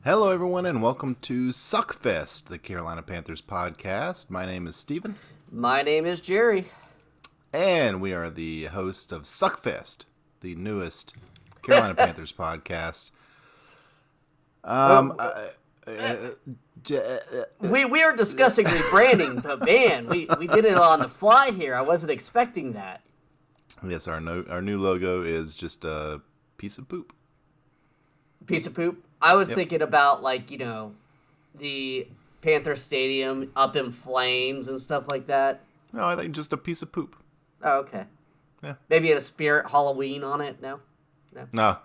Hello, everyone, and welcome to Suckfest, the Carolina Panthers podcast. My name is Steven, My name is Jerry. and we are the host of Suckfest, the newest Carolina Panthers podcast. Um, Uh, uh, uh, we are discussing rebranding, but man, we did it on the fly here. I wasn't expecting that. yes, our new logo is just a piece of poop. Piece of poop. I was Yep. thinking about the Panther Stadium up in flames and stuff like that. No, I think just a piece of poop. Oh, okay. Yeah. Maybe a Spirit Halloween on it. No. No.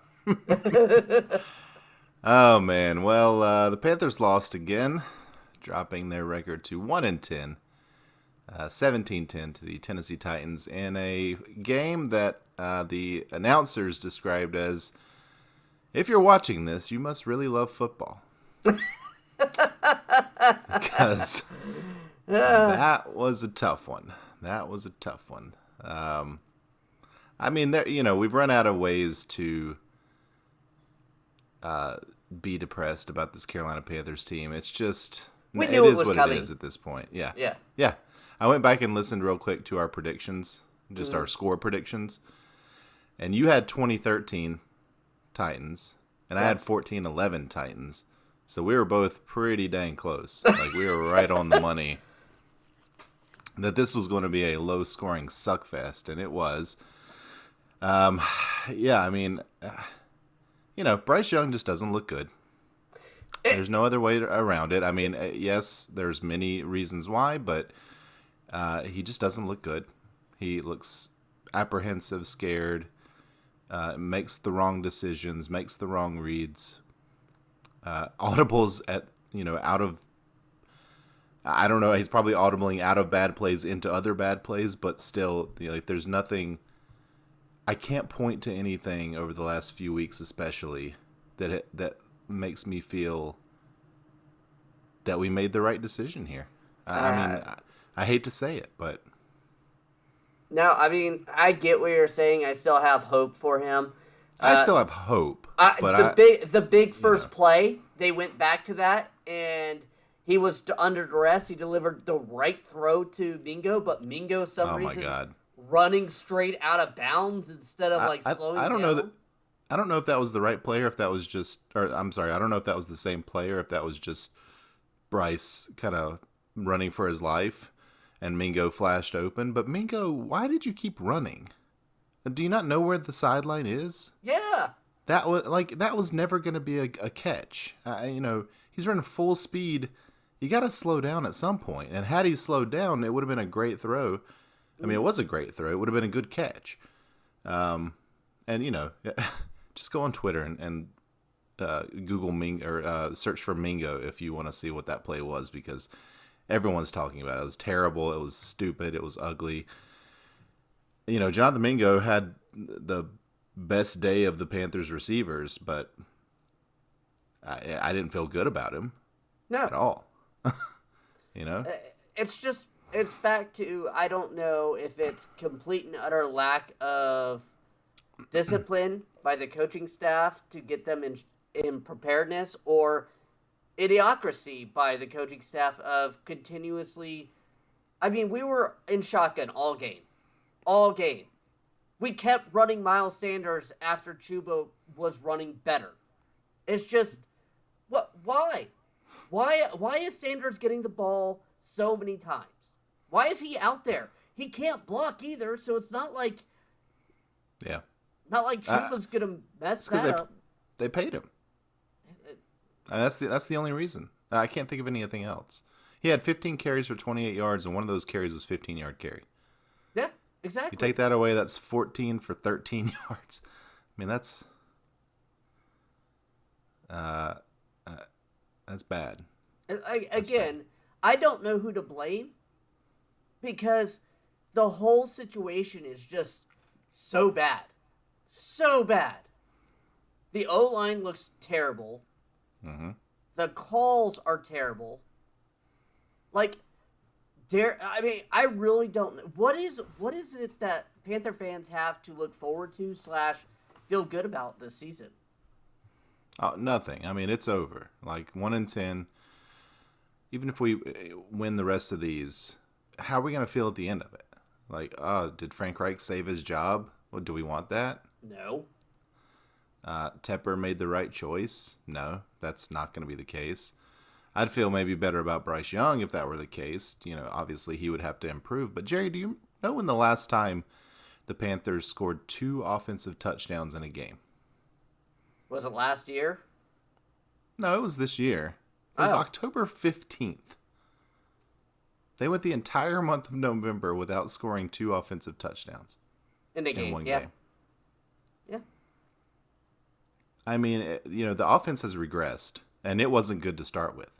Oh man. Well, the Panthers lost again, dropping their record to 1-10. 17-10 to the Tennessee Titans in a game that the announcers described as, if you're watching this, you must really love football. Because that was a tough one. I mean, we've run out of ways to be depressed about this Carolina Panthers team. It's just, We knew it it is was what coming. it is at this point. Yeah. Yeah. Yeah. I went back and listened real quick to our predictions, just our score predictions. And you had 2013 Titans, and I had 14-11 Titans. So we were both pretty dang close. Like, we were right on the money that this was going to be a low-scoring suckfest, and it was. Yeah, I mean, Bryce Young just doesn't look good. There's no other way around it. I mean, yes, there's many reasons why, but he just doesn't look good. He looks apprehensive, scared, makes the wrong decisions, makes the wrong reads. Audibles out of, I don't know, he's probably audibling out of bad plays into other bad plays, but still, there's nothing. I can't point to anything over the last few weeks, especially, that makes me feel that we made the right decision here. I mean, I hate to say it, but No, I mean, I get what you're saying. I still have hope for him. I still have hope. But the big first play, they went back to that, and he was under duress. He delivered the right throw to Mingo, but Mingo, some oh my reason, God, running straight out of bounds instead of slowing I don't down. know that. I don't know if that was the right play or if that was just, or I'm sorry, I don't know if that was the same play or if that was just Bryce kind of running for his life and Mingo flashed open. But Mingo, why did you keep running? Do you not know where the sideline is? Yeah. That was never going to be a catch. He's running full speed. You got to slow down at some point. And had he slowed down, it would have been a great throw. I mean, it was a great throw. It would have been a good catch. Just go on Twitter and Google Mingo or search for Mingo if you want to see what that play was, because everyone's talking about it. It was terrible. It was stupid. It was ugly. Jonathan Mingo had the best day of the Panthers receivers, but I didn't feel good about him at No. all. It's back to, I don't know if it's complete and utter lack of discipline by the coaching staff to get them in preparedness, or idiocracy by the coaching staff of continuously. I mean, we were in shotgun all game. All game. We kept running Miles Sanders after Chuba was running better. It's just, why? Why is Sanders getting the ball so many times? Why is he out there? He can't block either, so it's not like Yeah. Chuba's gonna mess that up. They paid him. And that's the only reason. I can't think of anything else. He had 15 carries for 28 yards, and one of those carries was 15-yard carry. Yeah, exactly. You take that away, that's 14 for 13 yards. I mean, that's bad. I don't know who to blame, because the whole situation is just so bad. So bad. The O-line looks terrible. Mm-hmm. The calls are terrible. I really don't know. What is it that Panther fans have to look forward to / feel good about this season? Nothing. I mean, it's over. Like 1-10. Even if we win the rest of these, how are we going to feel at the end of it? Like, oh, did Frank Reich save his job? Well, do we want that? No. Tepper made the right choice? No, that's not going to be the case. I'd feel maybe better about Bryce Young if that were the case. Obviously he would have to improve. But Jerry, do you know when the last time the Panthers scored 2 offensive touchdowns in a game? Was it last year? No, it was this year. It was October 15th. They went the entire month of November without scoring 2 offensive touchdowns. In a game, one yeah. game. Yeah. I mean, the offense has regressed, and it wasn't good to start with.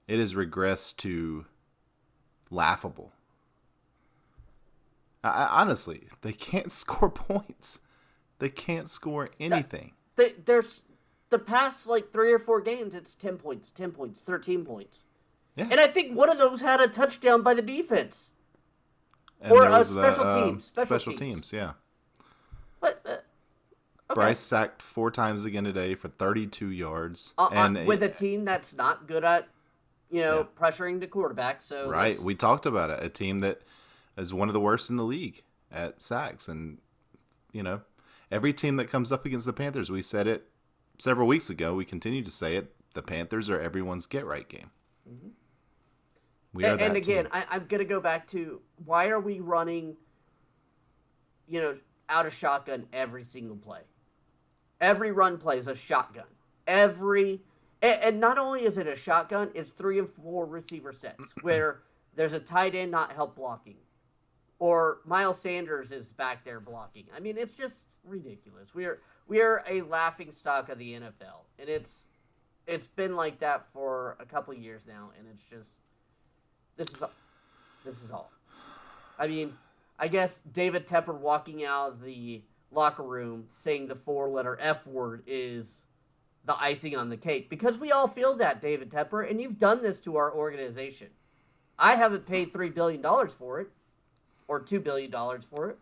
It has regressed to laughable. Honestly, they can't score points. They can't score anything. There's the past 3 or 4 games, it's 10 points, 10 points, 13 points. Yeah. And I think one of those had a touchdown by the defense. And or there was special teams. Special teams, yeah. But, okay. Bryce sacked 4 times again today for 32 yards. With a team that's not good at, pressuring the quarterback. So right, we talked about it. A team that is one of the worst in the league at sacks. And, every team that comes up against the Panthers, we said it several weeks ago. We continue to say it. The Panthers are everyone's get-right game. Mm-hmm. We are that and again, team. I'm going to go back to why are we running, out of shotgun every single play? Every run play is a shotgun. And not only is it a shotgun, it's 3 and 4 receiver sets where there's a tight end not help blocking. Or Miles Sanders is back there blocking. I mean, it's just ridiculous. We are a laughing stock of the NFL. And it's been like that for a couple of years now, and it's just this is all. I mean, I guess David Tepper walking out of the locker room saying the 4-letter F word is the icing on the cake. Because we all feel that, David Tepper, and you've done this to our organization. I haven't paid $3 billion for it, or $2 billion for it,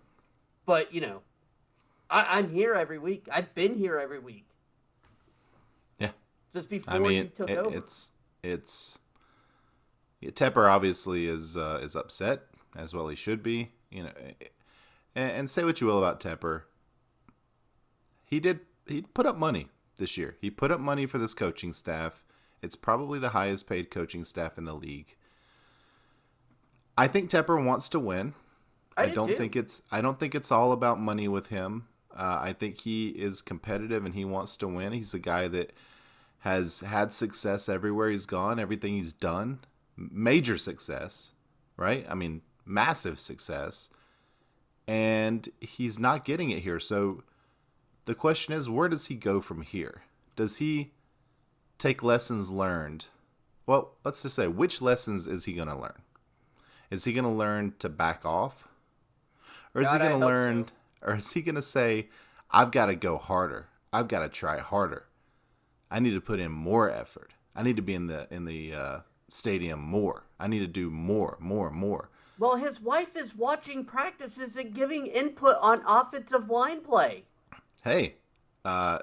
but, I'm here every week. I've been here every week. Yeah. Just before you took over. It's Tepper obviously is upset, as well he should be, and say what you will about Tepper. He put up money this year. He put up money for this coaching staff. It's probably the highest paid coaching staff in the league. I think Tepper wants to win. I don't think it's all about money with him. I think he is competitive and he wants to win. He's a guy that has had success everywhere he's gone, everything he's done. Major success, right? I mean, massive success. And he's not getting it here. So the question is, where does he go from here? Does he take lessons learned? Well, let's just say, which lessons is he going to learn? Is he going to learn to back off? Or is he going to learn, or is he going to say, I've got to go harder. I've got to try harder. I need to put in more effort. I need to be in the stadium more. I need to do more. Well, his wife is watching practices and giving input on offensive line play. Hey, can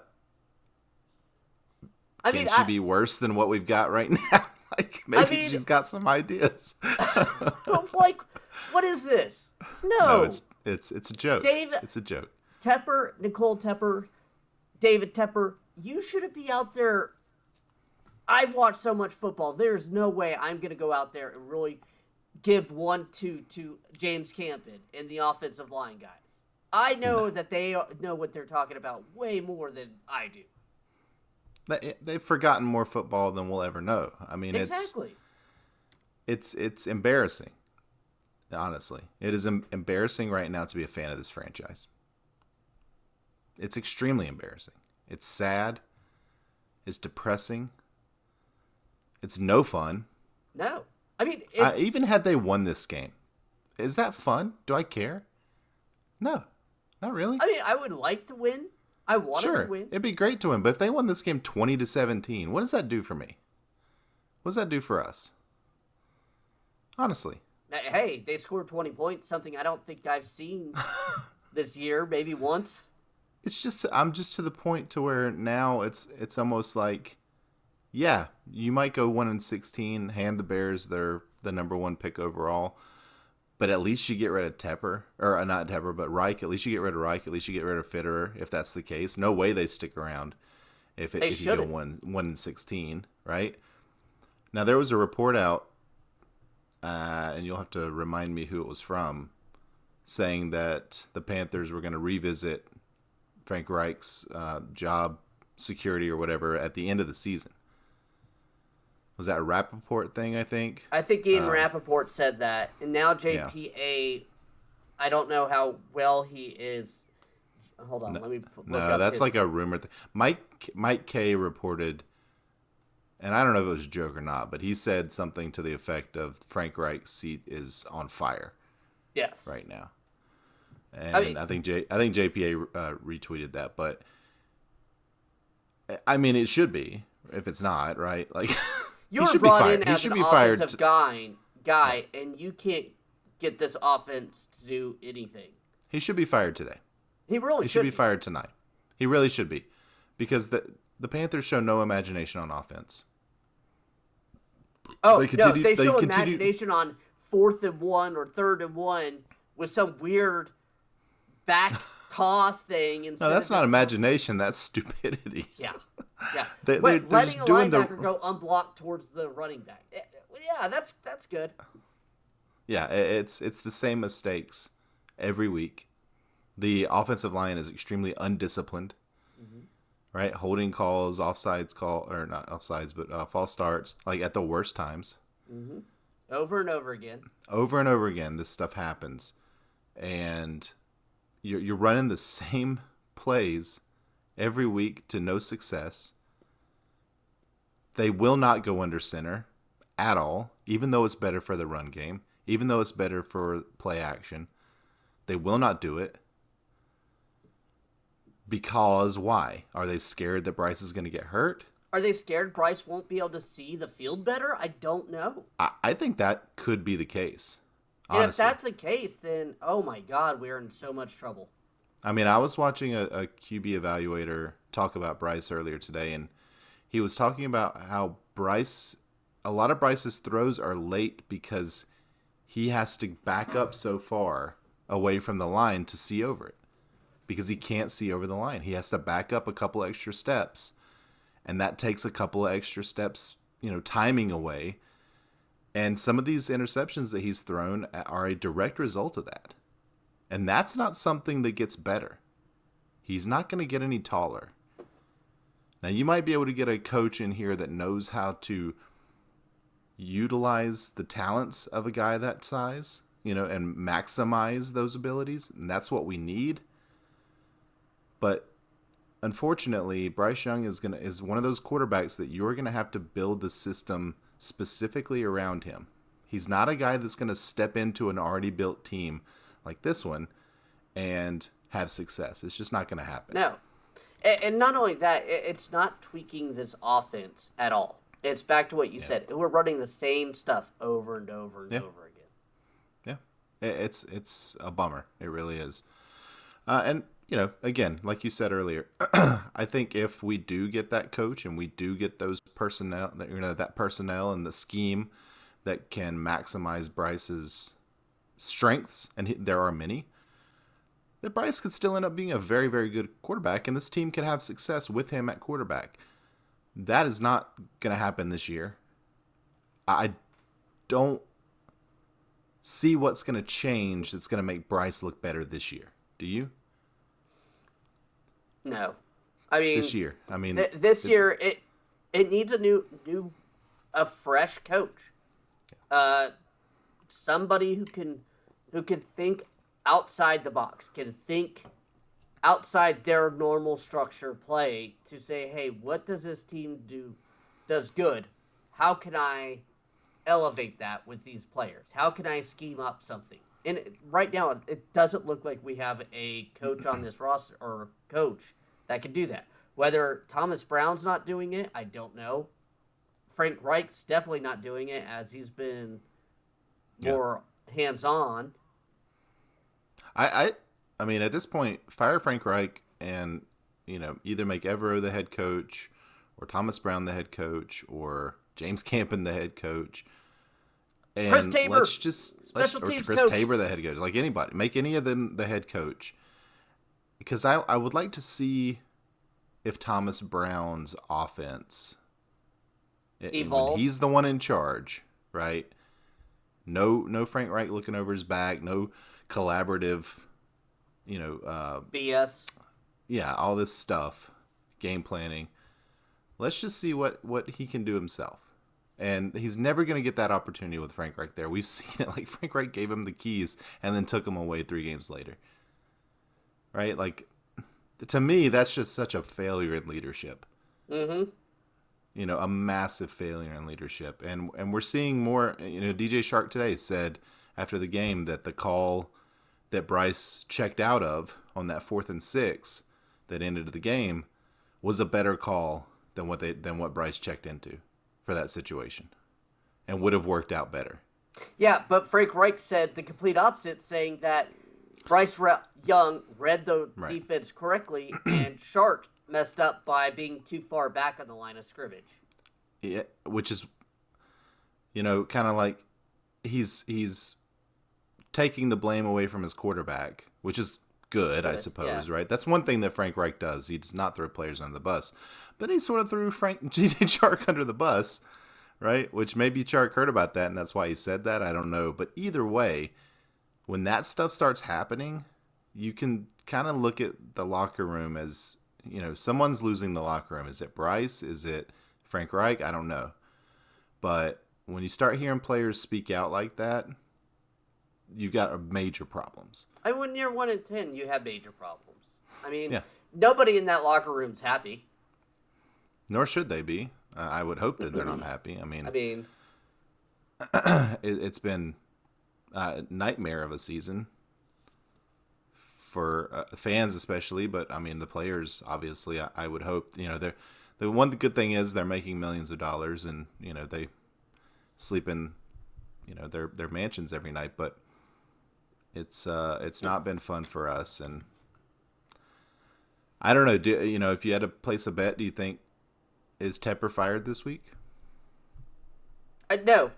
she be worse than what we've got right now? Maybe she's got some ideas. What is this? No, it's a joke. It's a joke. Nicole Tepper, David Tepper, you shouldn't be out there. I've watched so much football. There's no way I'm going to go out there and really give 1-2 to James Campen and the offensive line guys. I know that they know what they're talking about way more than I do. They've forgotten more football than we'll ever know. I mean, exactly. It's embarrassing. Honestly, it is embarrassing right now to be a fan of this franchise. It's extremely embarrassing. It's sad. It's depressing. It's no fun. No. I mean, even had they won this game, is that fun? Do I care? No, not really. I mean, I would like to win. I want to win. It'd be great to win, but if they won this game 20-17, what does that do for me? What does that do for us? Honestly. Hey, they scored 20 points, something I don't think I've seen this year, maybe once. it's just I'm just to the point to where now it's almost like, yeah, you might go 1-16, hand the Bears the number one pick overall, but at least you get rid of Tepper, or not Tepper, but Reich. At least you get rid of Reich. At least you get rid of Fitterer, if that's the case. No way they stick around if you go 1-16, right? Now there was a report out, and you'll have to remind me who it was from, saying that the Panthers were going to revisit Frank Reich's job security or whatever at the end of the season. Was that a Rappaport thing, I think? I think Ian Rappaport said that. And now JPA, I don't know how well he is. Hold on, let me look No, up that's his... like a rumor. Mike K reported, and I don't know if it was a joke or not, but he said something to the effect of Frank Reich's seat is on fire. Yes. Right now. And I think JPA retweeted that, but I mean it should be if it's not, right? Like You're brought in as an offensive guy, and you can't get this offense to do anything. He should be fired today. He really should be fired tonight. He really should be, because the Panthers show no imagination on offense. Oh, they show imagination on 4th and 1 or 3rd and 1 with some weird back toss thing. No, that's not imagination. That's stupidity. Yeah. Yeah. they're letting a linebacker go unblocked towards the running back. Yeah, that's good. Yeah, it's the same mistakes every week. The offensive line is extremely undisciplined. Right? Holding calls, offsides call, or not offsides, but false starts, like at the worst times. Mm-hmm. Over and over again. Over and over again, this stuff happens. And you're running the same plays every week to no success. They will not go under center at all, even though it's better for the run game, even though it's better for play action. They will not do it. Because why? Are they scared that Bryce is going to get hurt? Are they scared Bryce won't be able to see the field better? I don't know. I think that could be the case. Honestly. And if that's the case, then, oh my God, we're in so much trouble. I mean, I was watching a QB evaluator talk about Bryce earlier today, and he was talking about how a lot of Bryce's throws are late because he has to back up so far away from the line to see over it. Because he can't see over the line. He has to back up a couple extra steps. And that takes a couple of extra steps, timing away. And some of these interceptions that he's thrown are a direct result of that. And that's not something that gets better. He's not going to get any taller. Now, you might be able to get a coach in here that knows how to utilize the talents of a guy that size, and maximize those abilities. And that's what we need. But unfortunately, Bryce Young is one of those quarterbacks that you're going to have to build the system specifically around him. He's not a guy that's going to step into an already built team like this one and have success. It's just not going to happen. No. And not only that, it's not tweaking this offense at all. It's back to what you said. We're running the same stuff over and over and over again. Yeah. It's a bummer. It really is. And again, like you said earlier, I think if we do get that coach and we do get those personnel, that personnel and the scheme that can maximize Bryce's strengths, and there are many, that Bryce could still end up being a very, very good quarterback, and this team could have success with him at quarterback. That is not going to happen this year. I don't see what's going to change that's going to make Bryce look better this year. Do you? No, I mean this year. I mean this year it needs a fresh coach, somebody who can think outside the box, can think outside their normal structure play to say, hey, what does this team does good? How can I elevate that with these players? How can I scheme up something? And right now, it doesn't look like we have a coach on this roster or coach that can do that. Whether Thomas Brown's not doing it, I don't know. Frank Reich's definitely not doing it, as he's been more hands-on. I mean, at this point, fire Frank Reich and, either make Evero the head coach or Thomas Brown the head coach or James Campen the head coach. And Chris Tabor, let's special teams Chris coach. Tabor the head coach. Like anybody. Make any of them the head coach. Because I would like to see if Thomas Brown's offense evolves. When he's the one in charge, right? No Frank Reich looking over his back, no collaborative, BS. Yeah, all this stuff, game planning. Let's just see what he can do himself. And he's never going to get that opportunity with Frank Reich there. We've seen it. Like, Frank Reich gave him the keys and then took him away 3 games later. Right? Like, to me, that's just such a failure in leadership. Mm-hmm. A massive failure in leadership. And we're seeing more. DJ Shark today said after the game that the call that Bryce checked out of on that 4th and 6 that ended the game was a better call than what Bryce checked into for that situation, and would have worked out better. Yeah, but Frank Reich said the complete opposite, saying that Bryce Young read the defense correctly, and Shark messed up by being too far back on the line of scrimmage. Yeah, which is, kind of like he's taking the blame away from his quarterback, which is good, I suppose, right? That's one thing that Frank Reich does. He does not throw players under the bus. But he sort of threw DJ Shark under the bus, right? Which maybe Shark heard about that, and that's why he said that. I don't know. But either way, when that stuff starts happening, you can kind of look at the locker room as, someone's losing the locker room. Is it Bryce? Is it Frank Reich? I don't know. But when you start hearing players speak out like that, you've got major problems. When you're 1-10, you have major problems. I mean, nobody in that locker room's happy. Nor should they be. I would hope that they're not happy. I mean, it's been a nightmare of a season for fans especially, but I mean the players obviously. I would hope they're the one good thing is they're making millions of dollars and they sleep in their mansions every night, but it's not been fun for us. And I don't know. If you had to place a bet, do you think is Tepper fired this week? No,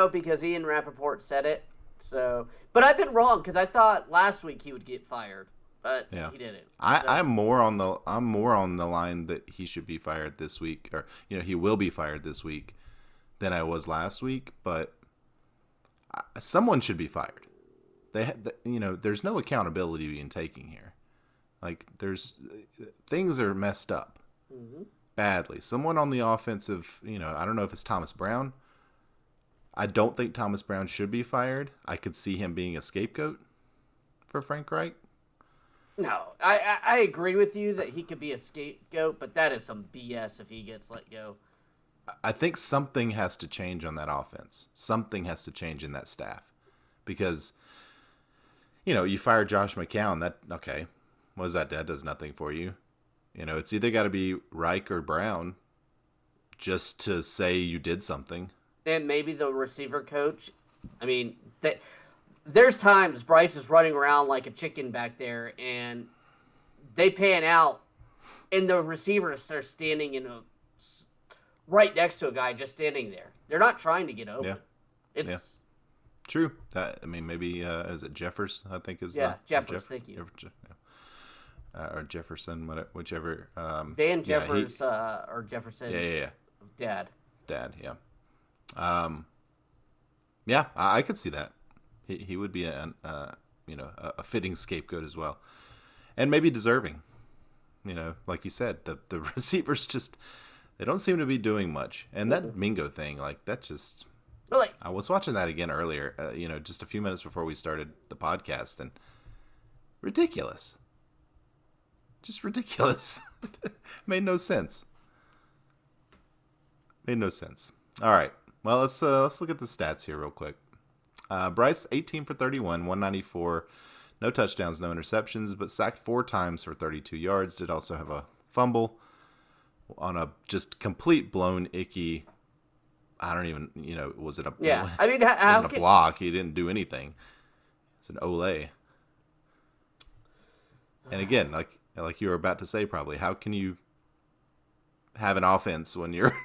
because Ian Rappaport said it. So, but I've been wrong because I thought last week he would get fired, but he didn't. I'm more on the line that he should be fired this week, or he will be fired this week, than I was last week. But someone should be fired. There's no accountability being taken here. Like things are messed up. Mm-hmm. Badly. Someone on the offensive, I don't know if it's Thomas Brown. I don't think Thomas Brown should be fired. I could see him being a scapegoat for Frank Reich. No, I agree with you that he could be a scapegoat, but that is some BS if he gets let go. I think something has to change on that offense. Something has to change in that staff. Because, you fire Josh McCown, what is that? That does nothing for you. It's either got to be Reich or Brown just to say you did something. And maybe the receiver coach. I mean, there's times Bryce is running around like a chicken back there, and they pan out, and the receivers are standing right next to a guy just standing there. They're not trying to get open. It's true. Maybe is it Jeffers? I think is Jeffers. Thank you. Or Jefferson, whichever. Van Jeffers or Jefferson's dad. Yeah. I could see that. He would be a fitting scapegoat as well, and maybe deserving. Like you said, the receivers just they don't seem to be doing much, and that Mingo thing, that's just. Really? I was watching that again earlier. Just a few minutes before we started the podcast, and ridiculous. Just ridiculous. Made no sense. All right. Well, let's look at the stats here real quick. Bryce, 18 for 31, 194. No touchdowns, no interceptions, but sacked 4 times for 32 yards. Did also have a fumble on a just complete blown icky. I don't even, was it a I mean, how a block? He didn't do anything. It's an Olay. And again, like you were about to say, probably, how can you have an offense when your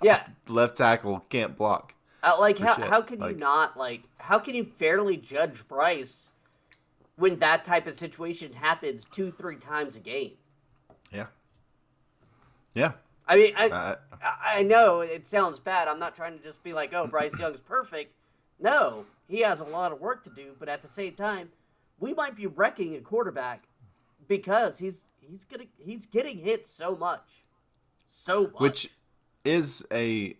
Yeah. left tackle can't block? Like For shit. how can you not how can you fairly judge Bryce when that type of situation happens 2-3 times a game? Yeah. Yeah. I mean, Uh, I know it sounds bad. I'm not trying to just be like, oh, Bryce Young's perfect. No, he has a lot of work to do, but at the same time, we might be wrecking a quarterback because he's getting hit so much. which is a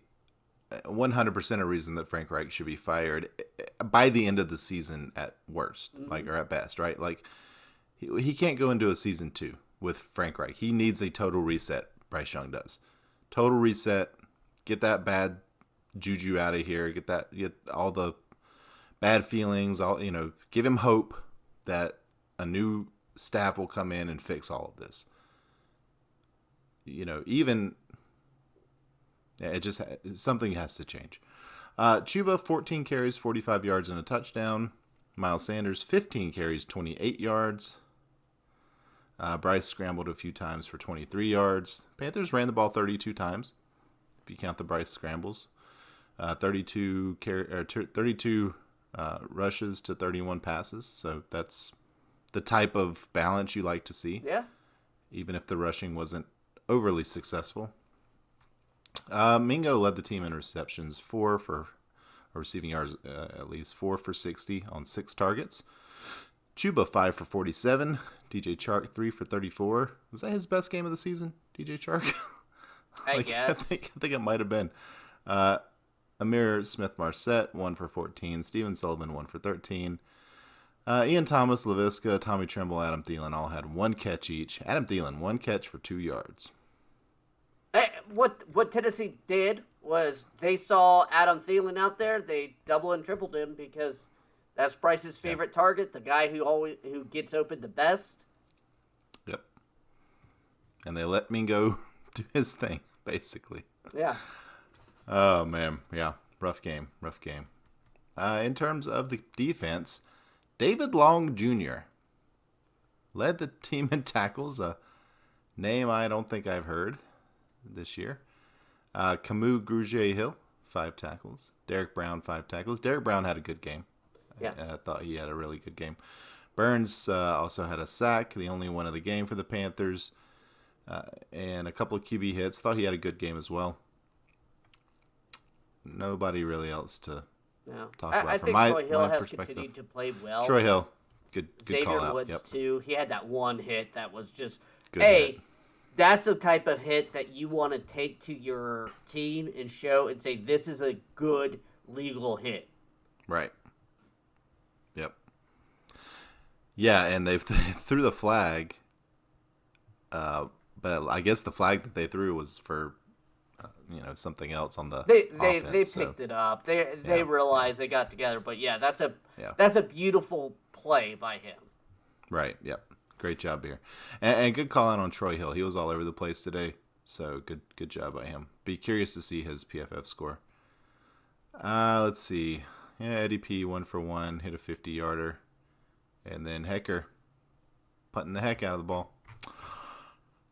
100% a reason that Frank Reich should be fired by the end of the season at worst, like, or at best, right? Like, he can't go into a season 2 with Frank Reich. He needs a total reset. Bryce Young does. Total reset. Get that bad juju out of here. Get all the bad feelings. Give him hope that a new staff will come in and fix all of this. Something has to change. Chuba, 14 carries, 45 yards and a touchdown. Miles Sanders, 15 carries, 28 yards. Bryce scrambled a few times for 23 yards. Panthers ran the ball 32 times, if you count the Bryce scrambles. 32 rushes to 31 passes. So that's the type of balance you like to see. Yeah. Even if the rushing wasn't overly successful. Mingo led the team in receptions, receiving yards, at least 4 for 60 on 6 targets. Chuba 5 for 47. DJ Chark 3 for 34. Was that his best game of the season, DJ Chark? I guess. I think it might have been. Amir Smith-Marset 1 for 14. Steven Sullivan 1 for 13. Ian Thomas, Laviska, Tommy Tremble, Adam Thielen all had 1 catch each. Adam Thielen 1 catch for 2 yards. What Tennessee did was they saw Adam Thielen out there. They double and tripled him because that's Bryce's favorite target, the guy who gets open the best. Yep. And they let Mingo do his thing, basically. Yeah. Oh, man. Yeah. Rough game. In terms of the defense, David Long Jr. led the team in tackles, a name I don't think I've heard this year. Camus Grugier-Hill, 5 tackles. Derek Brown, 5 tackles. Derek Brown had a good game. Yeah. I thought he had a really good game. Burns also had a sack, the only one of the game for the Panthers, and a couple of QB hits. Thought he had a good game as well. Nobody really else to talk about. I think Troy Hill has continued to play well. Troy Hill, good Xavier call out. Woods, yep. too. He had that one hit that was just, Good hit. That's the type of hit that you want to take to your team and show and say, this is a good legal hit. Right. Yep. Yeah, and they threw the flag, but I guess the flag that they threw was for, something else on the offense, they picked it up. They realized they got together, but that's a beautiful play by him. Right. Yep. Great job here, and good call out on Troy Hill. He was all over the place today, so good job by him. Be curious to see his PFF score. Let's see. Yeah, Eddie P 1 for 1, hit a 50-yarder, and then Hecker putting the heck out of the ball.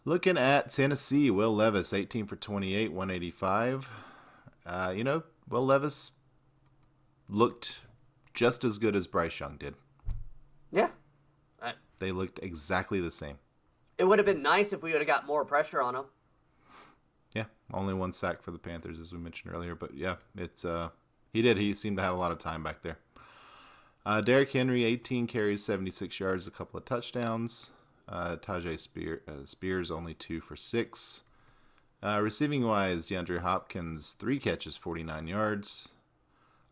Looking at Tennessee, Will Levis 18 for 28, 185. Will Levis looked just as good as Bryce Young did. Yeah. They looked exactly the same. It would have been nice if we would have got more pressure on him. Yeah, only 1 sack for the Panthers, as we mentioned earlier. But yeah, it's he did. He seemed to have a lot of time back there. Derrick Henry, 18 carries, 76 yards, a couple of touchdowns. Tajay Spears, only 2 for 6. Receiving-wise, DeAndre Hopkins, 3 catches, 49 yards.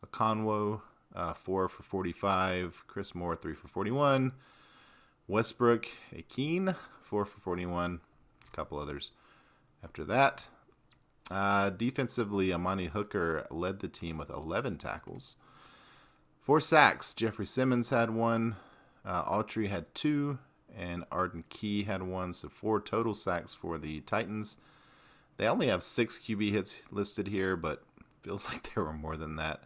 Okonwo, 4 for 45. Chris Moore, 3 for 41. Westbrook Akeen, 4 for 41. A couple others after that. Defensively, Amani Hooker led the team with 11 tackles. 4 sacks. Jeffrey Simmons had 1. Autry had 2. And Arden Key had 1. So 4 total sacks for the Titans. They only have 6 QB hits listed here, but feels like there were more than that.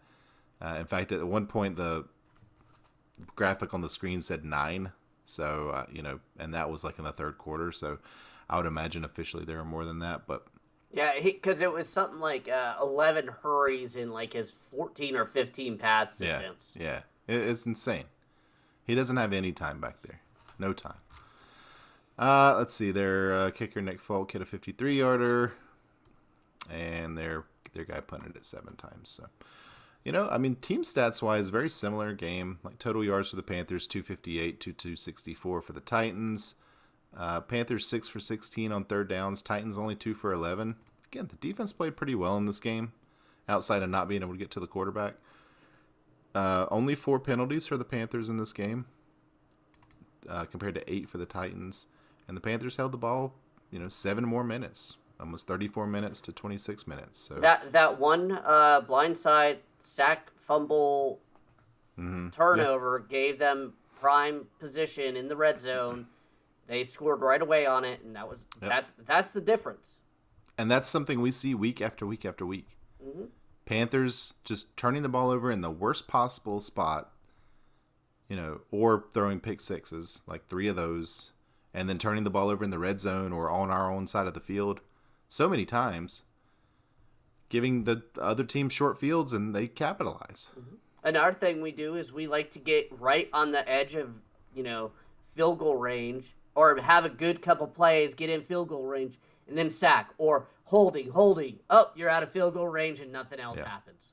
In fact, at one point, the graphic on the screen said 9. So, and that was like in the third quarter. So I would imagine officially there were more than that. But Yeah, because it was something like 11 hurries in like his 14 or 15 pass yeah, attempts. yeah, it's insane. He doesn't have any time back there. No time. Let's see. Their kicker Nick Folk hit a 53-yarder, and their guy punted it 7 times. So, team stats wise, very similar game. Like total yards for the Panthers, 258 to 264 for the Titans. Panthers 6 for 16 on third downs. Titans only 2 for 11. Again, the defense played pretty well in this game, outside of not being able to get to the quarterback. Only 4 penalties for the Panthers in this game, compared to 8 for the Titans. And the Panthers held the ball, 7 more minutes, almost 34 minutes to 26 minutes. So that one blindside sack fumble turnover gave them prime position in the red zone. They scored right away on it, and that's the difference. And that's something we see week after week after week. Mm-hmm. Panthers just turning the ball over in the worst possible spot, or throwing pick sixes, like 3 of those, and then turning the ball over in the red zone or on our own side of the field so many times, giving the other team short fields, and they capitalize. Mm-hmm. Another thing we do is we like to get right on the edge of, field goal range, or have a good couple plays, get in field goal range, and then sack, or holding. Oh, you're out of field goal range and nothing else happens.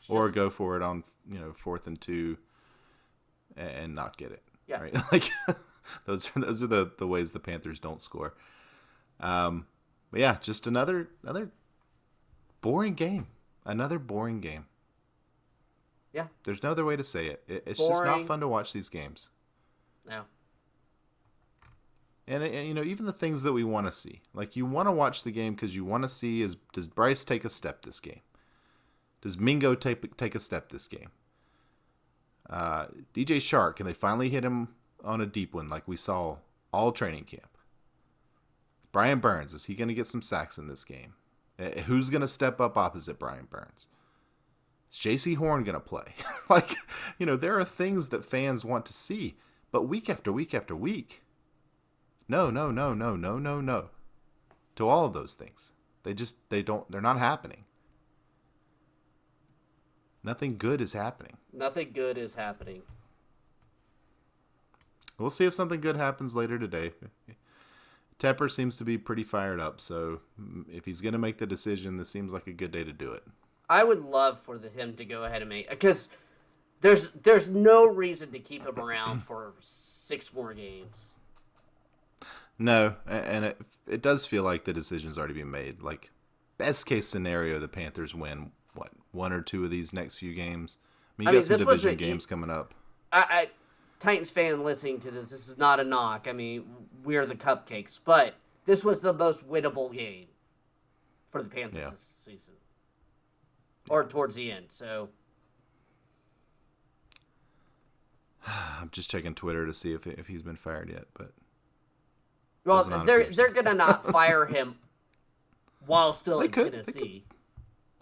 Or go for it on, 4th and 2 and not get it. Yeah. Right? Like those are the ways the Panthers don't score. But yeah, just another boring game. Another boring game. Yeah. There's no other way to say it. It's boring. Just not fun to watch these games. No. And even the things that we want to see. Like, you want to watch the game because you want to see does Bryce take a step this game? Does Mingo take a step this game? DJ Shark, can they finally hit him on a deep one like we saw all training camp? Brian Burns, is he going to get some sacks in this game? Who's going to step up opposite Brian Burns? Is J.C. Horn going to play? There are things that fans want to see. But week after week after week, no. To all of those things. They're not happening. Nothing good is happening. Nothing good is happening. We'll see if something good happens later today. Tepper seems to be pretty fired up, so if he's going to make the decision, this seems like a good day to do it. I would love for him to go ahead and make, because there's no reason to keep him around for 6 more games. No, and it does feel like the decision's already been made. Like, best case scenario, the Panthers win, 1 or 2 of these next few games? I mean, you got some division games coming up. Titans fan listening to this is not a knock. I mean, we're the cupcakes, but this was the most winnable game for the Panthers this season. Or towards the end, so. I'm just checking Twitter to see if he's been fired yet, but. Well, they're gonna not fire him while still in Tennessee.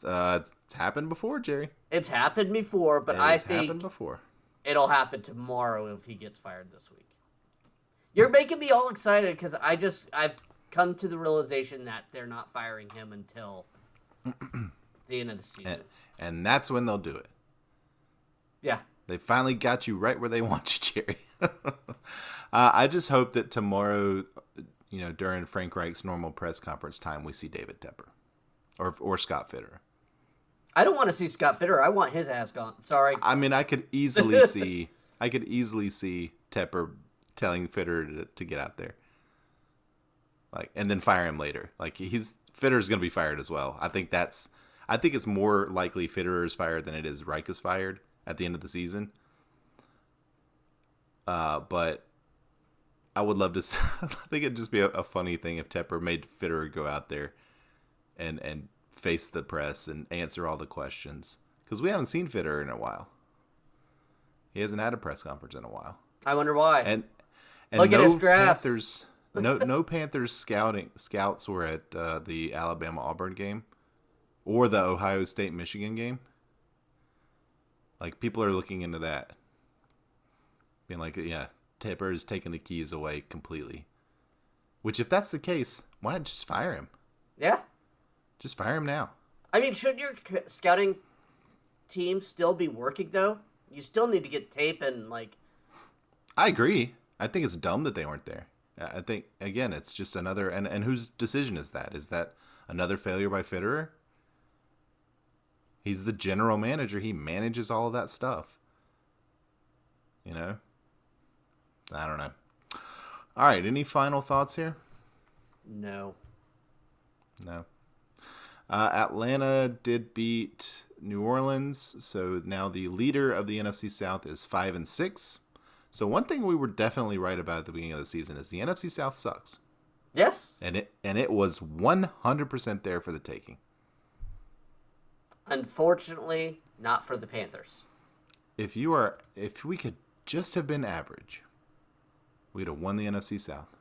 It's happened before, Jerry. It's happened before, but I think happened before. It'll happen tomorrow if he gets fired this week. You're making me all excited because I've come to the realization that they're not firing him until the end of the season. And that's when they'll do it. Yeah. They finally got you right where they want you, Jerry. I just hope that tomorrow, during Frank Reich's normal press conference time, we see David Tepper or Scott Fitterer. I don't want to see Scott Fitterer. I want his ass gone. Sorry. I mean, I could easily see Tepper telling Fitterer to get out there, and then fire him later. Fitterer's going to be fired as well. I think it's more likely Fitterer is fired than it is Reich is fired at the end of the season. But I would love to. I think it'd just be a funny thing if Tepper made Fitterer go out there and face the press and answer all the questions, because we haven't seen Fitterer in a while. He hasn't had a press conference in a while. I wonder why. And look at his drafts. Panthers, no Panthers scouts were at the Alabama-Auburn game or the Ohio State-Michigan game. People are looking into that, being like, yeah, Tepper is taking the keys away completely. Which, if that's the case, why not just fire him? Yeah. Just fire him now. I mean, should your scouting team still be working, though? You still need to get tape and, like... I agree. I think it's dumb that they weren't there. I think, again, it's just another... And whose decision is that? Is that another failure by Fitterer? He's the general manager. He manages all of that stuff. You know? I don't know. All right, any final thoughts here? No. Atlanta did beat New Orleans, so now the leader of the NFC South is 5-6. So one thing we were definitely right about at the beginning of the season is the NFC South sucks. Yes. And it was 100% there for the taking. Unfortunately, not for the Panthers. If we could just have been average, we'd have won the NFC South.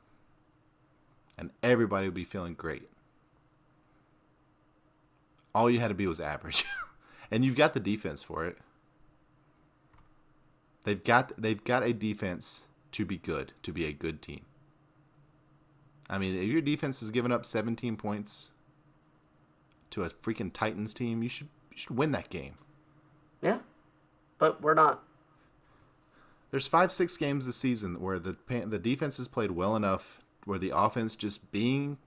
And everybody would be feeling great. All you had to be was average. And you've got the defense for it. They've got a defense to be good, to be a good team. I mean, if your defense has given up 17 points to a freaking Titans team, you should win that game. Yeah. But we're not. There's 5-6 games this season where the defense has played well enough where the offense just being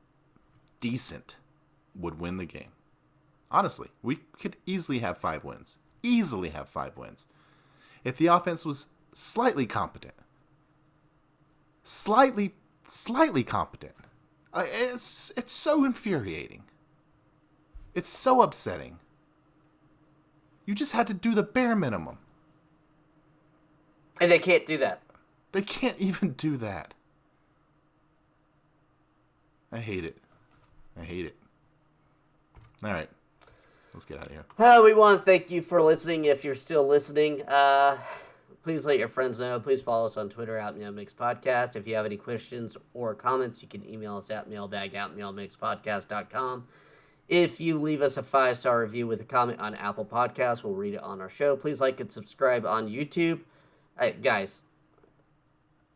decent would win the game. Honestly, we could easily have 5 wins. Easily have 5 wins. If the offense was slightly competent. Slightly competent. It's so infuriating. It's so upsetting. You just had to do the bare minimum. And they can't do that. They can't even do that. I hate it. All right. Let's get out of here. We want to thank you for listening. If you're still listening, please let your friends know. Please follow us on Twitter @MailMixPodcast. If you have any questions or comments, you can email us at mailbag@mailmixpodcast.com. If you leave us a 5-star review with a comment on Apple Podcasts, we'll read it on our show. Please like and subscribe on YouTube. Guys,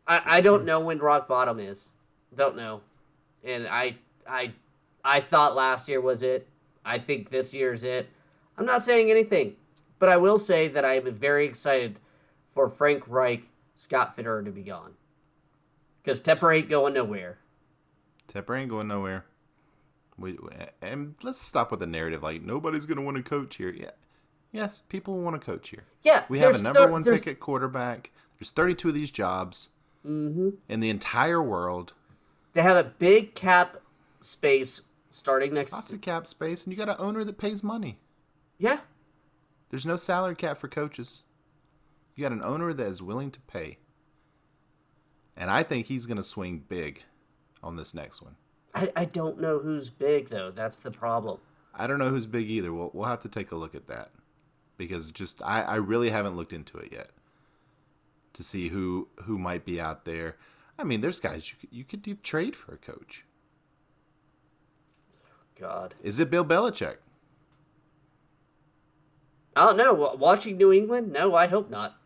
I don't know when rock bottom is. Don't know. And I thought last year was it. I think this year's it. I'm not saying anything, but I will say that I am very excited for Frank Reich, Scott Fitterer to be gone. Because Tepper ain't going nowhere. And let's stop with the narrative like nobody's going to want to coach here. Yeah. Yes, people want to coach here. Yeah, we have a number one pick at quarterback. There's 32 of these jobs in the entire world. They have a big cap space starting next. Lots of cap space, and you got an owner that pays money. Yeah. There's no salary cap for coaches. You got an owner that is willing to pay. And I think he's going to swing big on this next one. I don't know who's big, though. That's the problem. I don't know who's big either. We'll have to take a look at that. Because I really haven't looked into it yet. To see who might be out there. I mean, there's guys you could trade for a coach. God. Is it Bill Belichick? I don't know. Watching New England? No, I hope not.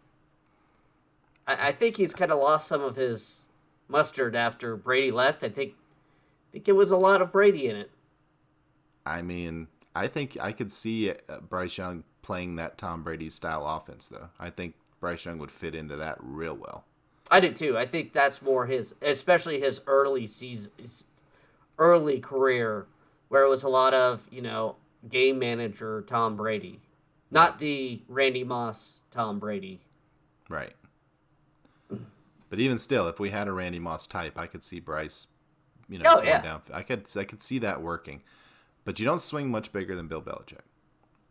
I think he's kind of lost some of his mustard after Brady left. I think it was a lot of Brady in it. I mean, I think I could see Bryce Young playing that Tom Brady style offense, though. I think Bryce Young would fit into that real well. I do too. I think that's more especially his early career, where it was a lot of, game manager Tom Brady. Not the Randy Moss Tom Brady. Right. But even still, if we had a Randy Moss type, I could see Bryce, down. I could see that working. But you don't swing much bigger than Bill Belichick.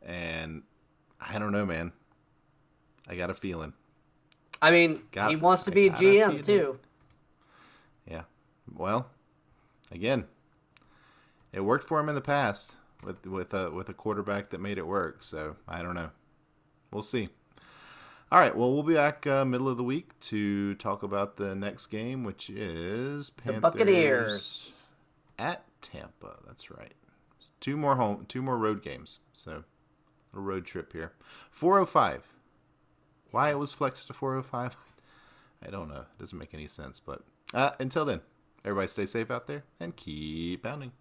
And I don't know, man. I got a feeling. I mean, he wants to be a GM too. Yeah. Well, again, it worked for him in the past with a quarterback that made it work. So I don't know. We'll see. All right. Well, we'll be back middle of the week to talk about the next game, which is Panthers the Buccaneers at Tampa. That's right. Two more road games. So a road trip here. 4:05. Why it was flexed to 4:05, I don't know. It doesn't make any sense. But until then, everybody stay safe out there and keep pounding.